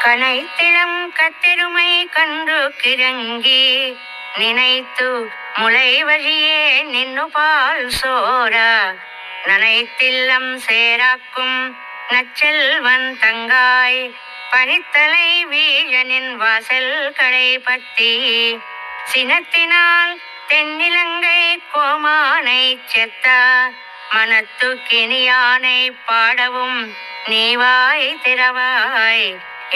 கனைத்திளம் கத்தெருமை கன்று கிறங்கி நினைத்து முளை வழியே நின்னு பால் சோர நனைத்தில்லம் சேராக்கும் நச்செல்வன் தங்காய் பனித்தலை வீழனின் வாசல் கடை பத்தி சினத்தினால் தென்னிலங்கை கோமானை செத்த மனத்து கிணியானை பாடவும் நீவாய் திறவாய்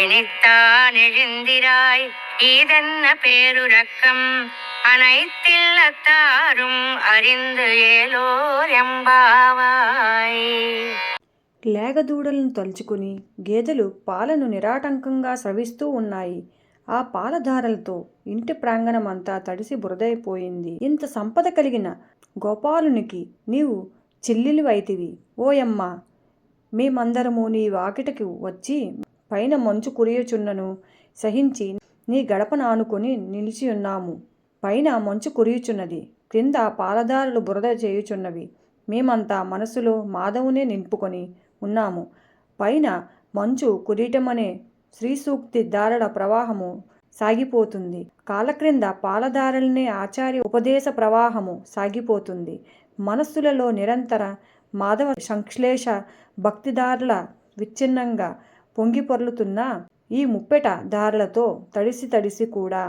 இனித்தான் எழுந்திராய் ஈதன்ன பேருரக்கம் அனைத்தில்லத்தாரும் அறிந்து ஏலோர் ఎంబావాయ్. లేగదూడలను తలుచుకుని గేదెలు పాలను నిరాటంకంగా స్రవిస్తూ ఉన్నాయి. ఆ పాలధారలతో ఇంటి ప్రాంగణమంతా తడిసి బురదైపోయింది. ఇంత సంపద కలిగిన గోపాలునికి నీవు చెల్లెలివైతివి ఓయమ్మ. మేమందరము నీ వాకిటకు వచ్చి పైన మంచు కురియుచున్నను సహించి నీ గడపను ఆనుకొని నిలిచియున్నాము. పైన మంచు కురియుచున్నది, క్రింద పాలధారలు బురద చేయుచున్నవి. మేమంతా మనసులో మాధవునే నింపుకొని ఉన్నాము. పైన మంచు కురియటమనే శ్రీసూక్తి ధారల ప్రవాహము సాగిపోతుంది. కాలక్రింద పాలధారలనే ఆచార్య ఉపదేశ ప్రవాహము సాగిపోతుంది. మనస్సులలో నిరంతర మాధవ సంశ్లేష భక్తిదారుల విచ్ఛిన్నంగా పొంగి పొర్లుతున్న ఈ ముప్పెట దారులతో తడిసి తడిసి కూడా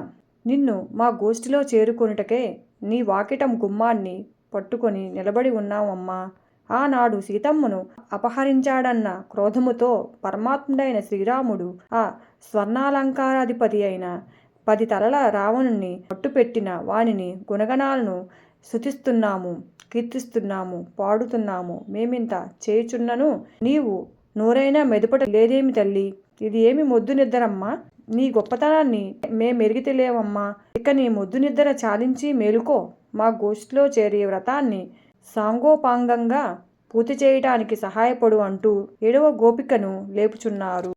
నిన్ను మా గోష్ఠిలో చేరుకొనుటకే నీ వాకిటం గుమ్మాన్ని పట్టుకొని నిలబడి ఉన్నామమ్మా. ఆనాడు సీతమ్మను అపహరించాడన్న క్రోధముతో పరమాత్ముడైన శ్రీరాముడు ఆ స్వర్ణాలంకారాధిపతి అయిన 10 తలల రావణుణ్ణి పట్టుపెట్టిన వానిని గుణగణాలను స్తుతిస్తున్నాము, కీర్తిస్తున్నాము, పాడుతున్నాము. మేమింత చేయుచున్నను నీవు నోరైనా మెదుపట లేదేమి తల్లి? ఇది ఏమి మొద్దు నిద్రమ్మా? నీ గొప్పతనాన్ని మేమెరిగితేలేవమ్మా. ఇక నీ మొద్దు నిద్ర చాలించి మేలుకో. మా గోష్ఠిలో చేరే వ్రతాన్ని సాంగోపాంగంగా పూర్తి చేయటానికి సహాయపడు అంటూ 7వ గోపికను లేపుచున్నారు.